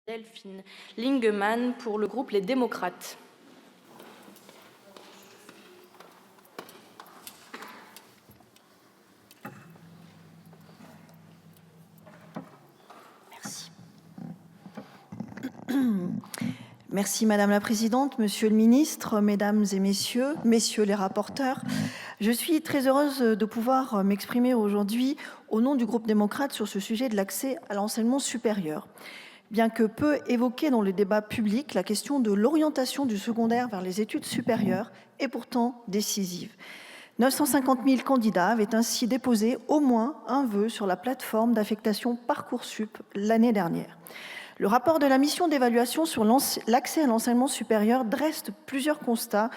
Delphine Lingemann pour le groupe Les Démocrates. Merci. Merci Madame la Présidente, Monsieur le Ministre, Mesdames et Messieurs les rapporteurs. Je suis très heureuse de pouvoir m'exprimer aujourd'hui au nom du groupe démocrate sur ce sujet de l'accès à l'enseignement supérieur. Bien que peu évoquée dans le débat public, la question de l'orientation du secondaire vers les études supérieures est pourtant décisive. 950 000 candidats avaient ainsi déposé au moins un vœu sur la plateforme d'affectation Parcoursup l'année dernière. Le rapport de la mission d'évaluation sur l'accès à l'enseignement supérieur dresse plusieurs constats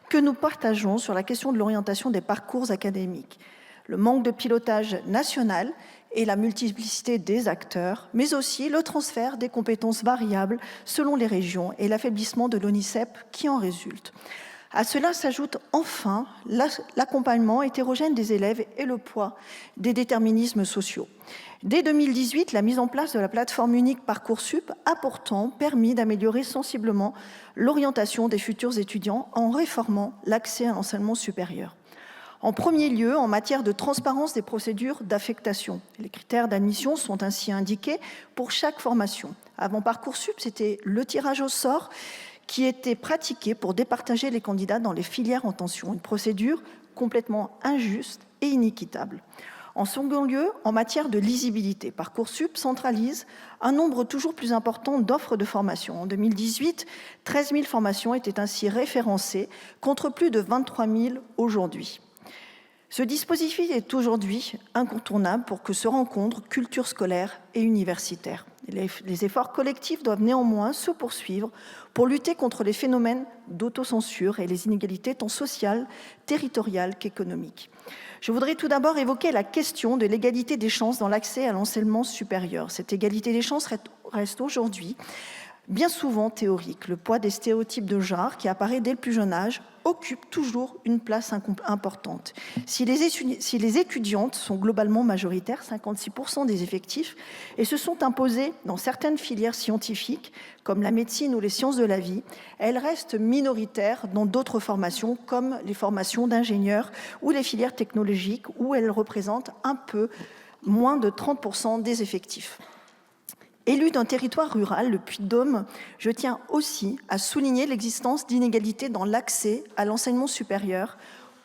que nous partageons sur la question de l'orientation des parcours académiques. Le manque de pilotage national et la multiplicité des acteurs, mais aussi le transfert des compétences variables selon les régions et l'affaiblissement de l'ONISEP qui en résulte. À cela s'ajoute enfin l'accompagnement hétérogène des élèves et le poids des déterminismes sociaux. Dès 2018, la mise en place de la plateforme unique Parcoursup a pourtant permis d'améliorer sensiblement l'orientation des futurs étudiants en réformant l'accès à l'enseignement supérieur. En premier lieu, en matière de transparence des procédures d'affectation. Les critères d'admission sont ainsi indiqués pour chaque formation. Avant Parcoursup, c'était le tirage au sort qui était pratiqué pour départager les candidats dans les filières en tension. Une procédure complètement injuste et inéquitable. En second lieu, en matière de lisibilité, Parcoursup centralise un nombre toujours plus important d'offres de formation. En 2018, 13 000 formations étaient ainsi référencées, contre plus de 23 000 aujourd'hui. Ce dispositif est aujourd'hui incontournable pour que se rencontrent culture scolaire et universitaire. Les efforts collectifs doivent néanmoins se poursuivre pour lutter contre les phénomènes d'autocensure et les inégalités tant sociales, territoriales qu'économiques. Je voudrais tout d'abord évoquer la question de l'égalité des chances dans l'accès à l'enseignement supérieur. Cette égalité des chances reste aujourd'hui bien souvent théorique. Le poids des stéréotypes de genre qui apparaît dès le plus jeune âge occupe toujours une place importante. Si les étudiantes sont globalement majoritaires, 56% des effectifs, et se sont imposées dans certaines filières scientifiques, comme la médecine ou les sciences de la vie, elles restent minoritaires dans d'autres formations, comme les formations d'ingénieurs ou les filières technologiques, où elles représentent un peu moins de 30% des effectifs. Élu d'un territoire rural, le Puy-de-Dôme, je tiens aussi à souligner l'existence d'inégalités dans l'accès à l'enseignement supérieur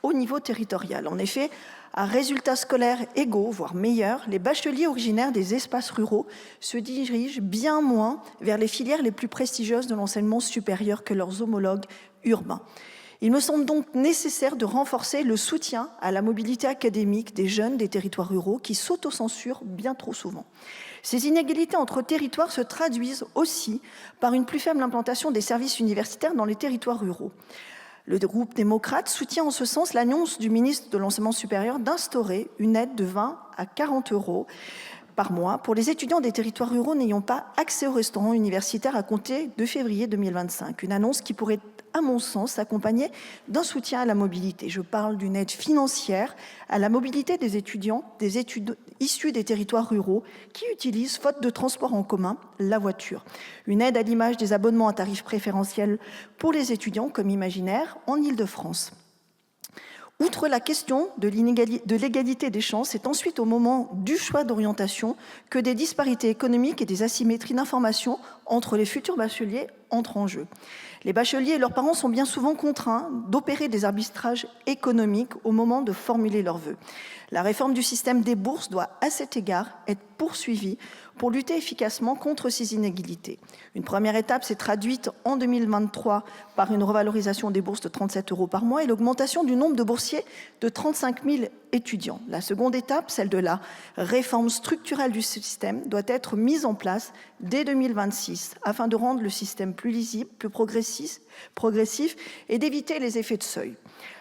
au niveau territorial. En effet, à résultats scolaires égaux, voire meilleurs, les bacheliers originaires des espaces ruraux se dirigent bien moins vers les filières les plus prestigieuses de l'enseignement supérieur que leurs homologues urbains. Il me semble donc nécessaire de renforcer le soutien à la mobilité académique des jeunes des territoires ruraux qui s'autocensurent bien trop souvent. Ces inégalités entre territoires se traduisent aussi par une plus faible implantation des services universitaires dans les territoires ruraux. Le groupe démocrate soutient en ce sens l'annonce du ministre de l'Enseignement supérieur d'instaurer une aide de 20 à 40 euros par mois pour les étudiants des territoires ruraux n'ayant pas accès au restaurant universitaire à compter de février 2025. Une annonce qui pourrait, à mon sens, s'accompagner d'un soutien à la mobilité. Je parle d'une aide financière à la mobilité des étudiants issus des territoires ruraux qui utilisent, faute de transport en commun, la voiture. Une aide à l'image des abonnements à tarifs préférentiels pour les étudiants comme Imaginaire en Île-de-France. Outre la question de l'égalité des chances, c'est ensuite au moment du choix d'orientation que des disparités économiques et des asymétries d'information entre les futurs bacheliers entrent en jeu. Les bacheliers et leurs parents sont bien souvent contraints d'opérer des arbitrages économiques au moment de formuler leurs vœux. La réforme du système des bourses doit, à cet égard, être poursuivie pour lutter efficacement contre ces inégalités. Une première étape s'est traduite en 2023 par une revalorisation des bourses de 37 euros par mois et l'augmentation du nombre de boursiers de 35 000 étudiants. La seconde étape, celle de la réforme structurelle du système, doit être mise en place dès 2026 afin de rendre le système plus lisible, plus progressif et d'éviter les effets de seuil.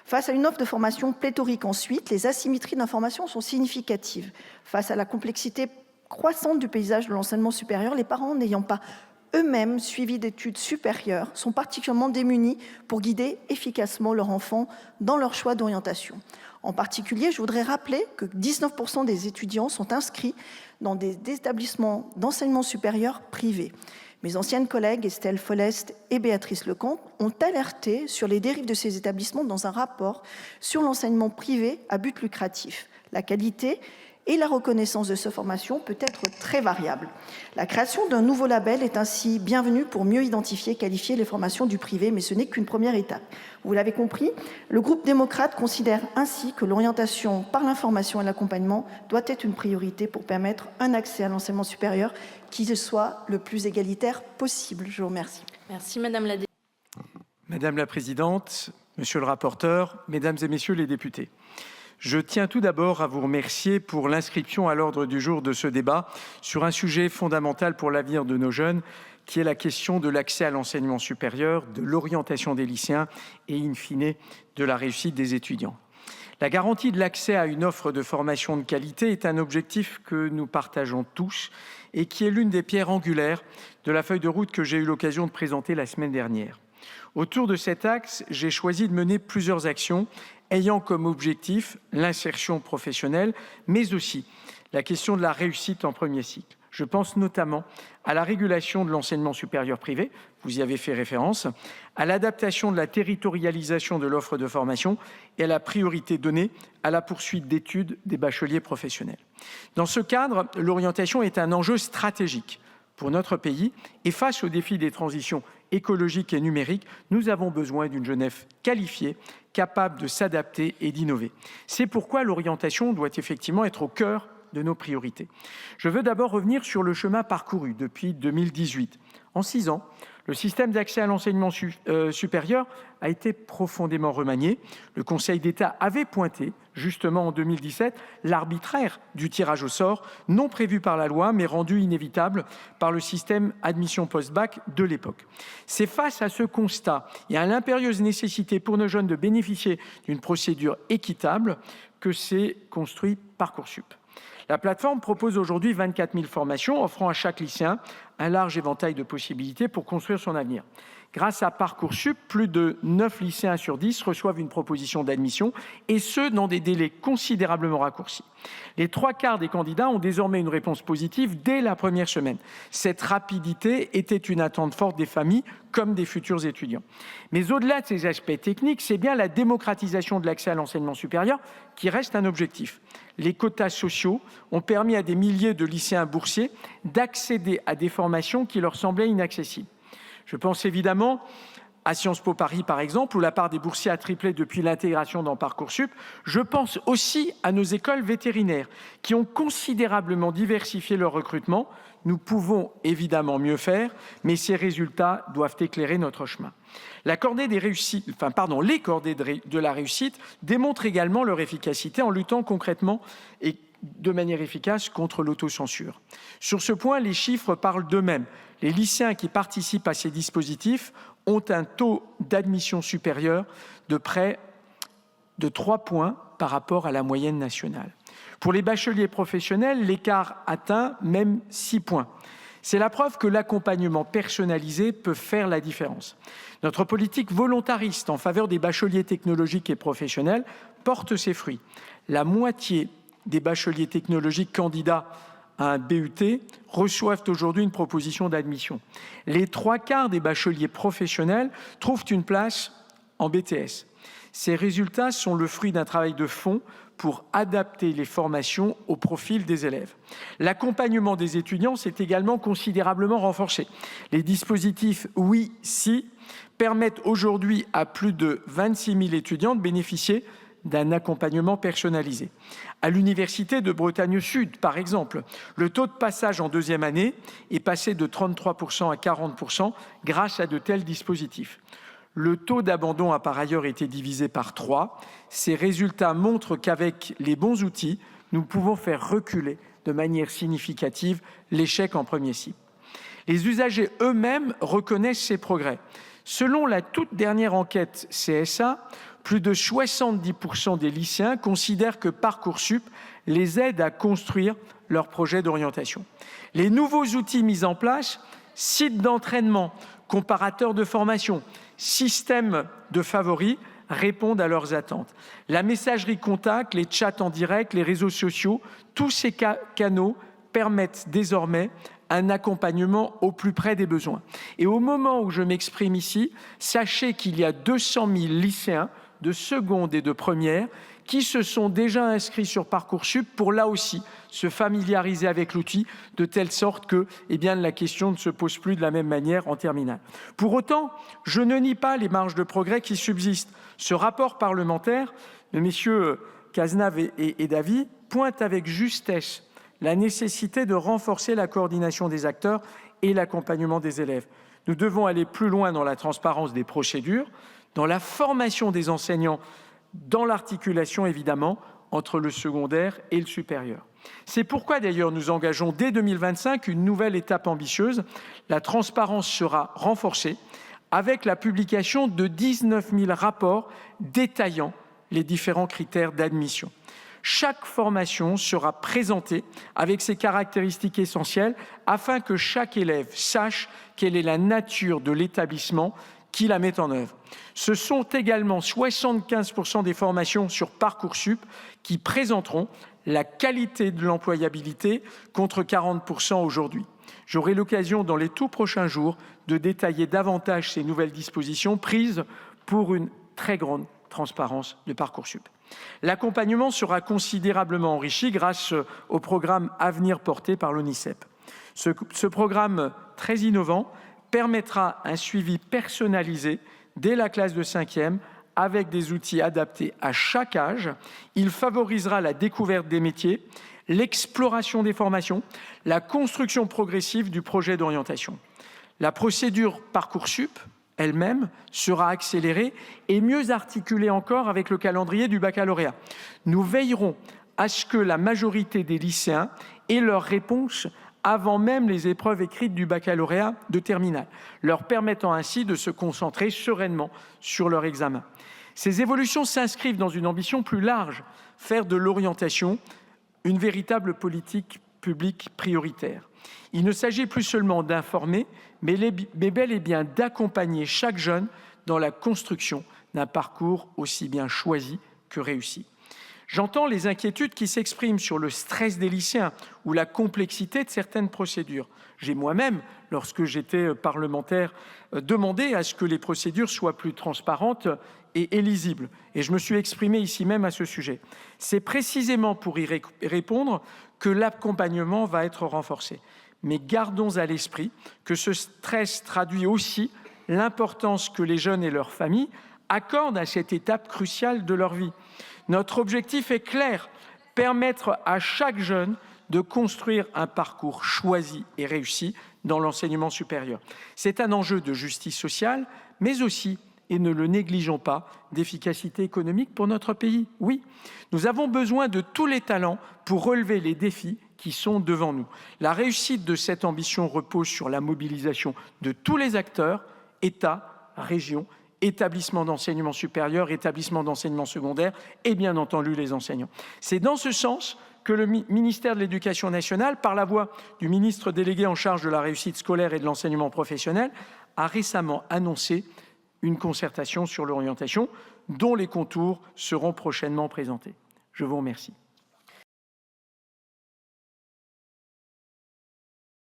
Face à une offre de formation pléthorique ensuite, les asymétries d'information sont significatives. Face à la complexité croissante du paysage de l'enseignement supérieur, les parents n'ayant pas eux-mêmes suivi d'études supérieures sont particulièrement démunis pour guider efficacement leur enfant dans leur choix d'orientation. En particulier, je voudrais rappeler que 19% des étudiants sont inscrits dans des établissements d'enseignement supérieur privés. Mes anciennes collègues Estelle Follest et Béatrice Lecomte ont alerté sur les dérives de ces établissements dans un rapport sur l'enseignement privé à but lucratif. La qualité et la reconnaissance de ces formations peut être très variable. La création d'un nouveau label est ainsi bienvenue pour mieux identifier et qualifier les formations du privé, mais ce n'est qu'une première étape. Vous l'avez compris, le groupe démocrate considère ainsi que l'orientation par l'information et l'accompagnement doit être une priorité pour permettre un accès à l'enseignement supérieur qui soit le plus égalitaire possible. Je vous remercie. Merci Madame la députée. Madame la Présidente, Monsieur le rapporteur, Mesdames et Messieurs les députés, je tiens tout d'abord à vous remercier pour l'inscription à l'ordre du jour de ce débat sur un sujet fondamental pour l'avenir de nos jeunes, qui est la question de l'accès à l'enseignement supérieur, de l'orientation des lycéens et, in fine, de la réussite des étudiants. La garantie de l'accès à une offre de formation de qualité est un objectif que nous partageons tous et qui est l'une des pierres angulaires de la feuille de route que j'ai eu l'occasion de présenter la semaine dernière. Autour de cet axe, j'ai choisi de mener plusieurs actions ayant comme objectif l'insertion professionnelle, mais aussi la question de la réussite en premier cycle. Je pense notamment à la régulation de l'enseignement supérieur privé, vous y avez fait référence, à l'adaptation de la territorialisation de l'offre de formation et à la priorité donnée à la poursuite d'études des bacheliers professionnels. Dans ce cadre, l'orientation est un enjeu stratégique pour notre pays et face aux défis des transitions écologiques et numériques, nous avons besoin d'une jeunesse qualifiée, capable de s'adapter et d'innover. C'est pourquoi l'orientation doit effectivement être au cœur de nos priorités. Je veux d'abord revenir sur le chemin parcouru depuis 2018. En 6 ans, le système d'accès à l'enseignement supérieur a été profondément remanié. Le Conseil d'État avait pointé, justement en 2017, l'arbitraire du tirage au sort, non prévu par la loi, mais rendu inévitable par le système admission post-bac de l'époque. C'est face à ce constat et à l'impérieuse nécessité pour nos jeunes de bénéficier d'une procédure équitable que s'est construit Parcoursup. La plateforme propose aujourd'hui 24 000 formations, offrant à chaque lycéen un large éventail de possibilités pour construire son avenir. Grâce à Parcoursup, plus de 9 lycéens sur 10 reçoivent une proposition d'admission, et ce, dans des délais considérablement raccourcis. Les 3/4 des candidats ont désormais une réponse positive dès la première semaine. Cette rapidité était une attente forte des familles comme des futurs étudiants. Mais au-delà de ces aspects techniques, c'est bien la démocratisation de l'accès à l'enseignement supérieur qui reste un objectif. Les quotas sociaux ont permis à des milliers de lycéens boursiers d'accéder à des formations qui leur semblaient inaccessibles. Je pense évidemment à Sciences Po Paris, par exemple, où la part des boursiers a triplé depuis l'intégration dans Parcoursup. Je pense aussi à nos écoles vétérinaires, qui ont considérablement diversifié leur recrutement. Nous pouvons évidemment mieux faire, mais ces résultats doivent éclairer notre chemin. Les cordées de la réussite démontrent également leur efficacité en luttant concrètement et de manière efficace contre l'autocensure. Sur ce point, les chiffres parlent d'eux-mêmes. Les lycéens qui participent à ces dispositifs ont un taux d'admission supérieur de près de 3 points par rapport à la moyenne nationale. Pour les bacheliers professionnels, l'écart atteint même 6 points. C'est la preuve que l'accompagnement personnalisé peut faire la différence. Notre politique volontariste en faveur des bacheliers technologiques et professionnels porte ses fruits. La moitié des bacheliers technologiques candidats à un BUT reçoivent aujourd'hui une proposition d'admission. Les 3/4 des bacheliers professionnels trouvent une place en BTS. Ces résultats sont le fruit d'un travail de fond pour adapter les formations au profil des élèves. L'accompagnement des étudiants s'est également considérablement renforcé. Les dispositifs Oui-Si permettent aujourd'hui à plus de 26 000 étudiants de bénéficier d'un accompagnement personnalisé. À l'Université de Bretagne Sud, par exemple, le taux de passage en 2e année est passé de 33% à 40% grâce à de tels dispositifs. Le taux d'abandon a par ailleurs été divisé par 3. Ces résultats montrent qu'avec les bons outils, nous pouvons faire reculer de manière significative l'échec en premier cycle. Les usagers eux-mêmes reconnaissent ces progrès. Selon la toute dernière enquête CSA, plus de 70% des lycéens considèrent que Parcoursup les aide à construire leur projet d'orientation. Les nouveaux outils mis en place, sites d'entraînement, comparateurs de formation, systèmes de favoris, répondent à leurs attentes. La messagerie contact, les chats en direct, les réseaux sociaux, tous ces canaux permettent désormais un accompagnement au plus près des besoins. Et au moment où je m'exprime ici, sachez qu'il y a 200 000 lycéens de seconde et de première qui se sont déjà inscrits sur Parcoursup pour là aussi se familiariser avec l'outil de telle sorte que la question ne se pose plus de la même manière en terminale. Pour autant, je ne nie pas les marges de progrès qui subsistent. Ce rapport parlementaire de messieurs Cazenave et Davy pointe avec justesse la nécessité de renforcer la coordination des acteurs et l'accompagnement des élèves. Nous devons aller plus loin dans la transparence des procédures, dans la formation des enseignants, dans l'articulation évidemment entre le secondaire et le supérieur. C'est pourquoi d'ailleurs nous engageons dès 2025 une nouvelle étape ambitieuse. La transparence sera renforcée avec la publication de 19 000 rapports détaillant les différents critères d'admission. Chaque formation sera présentée avec ses caractéristiques essentielles afin que chaque élève sache quelle est la nature de l'établissement qui la met en œuvre. Ce sont également 75% des formations sur Parcoursup qui présenteront la qualité de l'employabilité contre 40% aujourd'hui. J'aurai l'occasion dans les tout prochains jours de détailler davantage ces nouvelles dispositions prises pour une très grande transparence de Parcoursup. L'accompagnement sera considérablement enrichi grâce au programme Avenir porté par l'ONICEP. Ce programme très innovant permettra un suivi personnalisé dès la classe de 5e avec des outils adaptés à chaque âge. Il favorisera la découverte des métiers, l'exploration des formations, la construction progressive du projet d'orientation. La procédure Parcoursup elle-même sera accélérée et mieux articulée encore avec le calendrier du baccalauréat. Nous veillerons à ce que la majorité des lycéens aient leur réponse avant même les épreuves écrites du baccalauréat de terminale, leur permettant ainsi de se concentrer sereinement sur leur examen. Ces évolutions s'inscrivent dans une ambition plus large, faire de l'orientation une véritable politique publique prioritaire. Il ne s'agit plus seulement d'informer, mais bel et bien d'accompagner chaque jeune dans la construction d'un parcours aussi bien choisi que réussi. J'entends les inquiétudes qui s'expriment sur le stress des lycéens ou la complexité de certaines procédures. J'ai moi-même, lorsque j'étais parlementaire, demandé à ce que les procédures soient plus transparentes et lisibles. Et je me suis exprimé ici même à ce sujet. C'est précisément pour y répondre que l'accompagnement va être renforcé. Mais gardons à l'esprit que ce stress traduit aussi l'importance que les jeunes et leurs familles accordent à cette étape cruciale de leur vie. Notre objectif est clair, permettre à chaque jeune de construire un parcours choisi et réussi dans l'enseignement supérieur. C'est un enjeu de justice sociale, mais aussi, et ne le négligeons pas, d'efficacité économique pour notre pays. Oui, nous avons besoin de tous les talents pour relever les défis qui sont devant nous. La réussite de cette ambition repose sur la mobilisation de tous les acteurs, État, régions, établissements d'enseignement supérieur, établissements d'enseignement secondaire et bien entendu les enseignants. C'est dans ce sens que le ministère de l'Éducation nationale, par la voix du ministre délégué en charge de la réussite scolaire et de l'enseignement professionnel, a récemment annoncé une concertation sur l'orientation dont les contours seront prochainement présentés. Je vous remercie.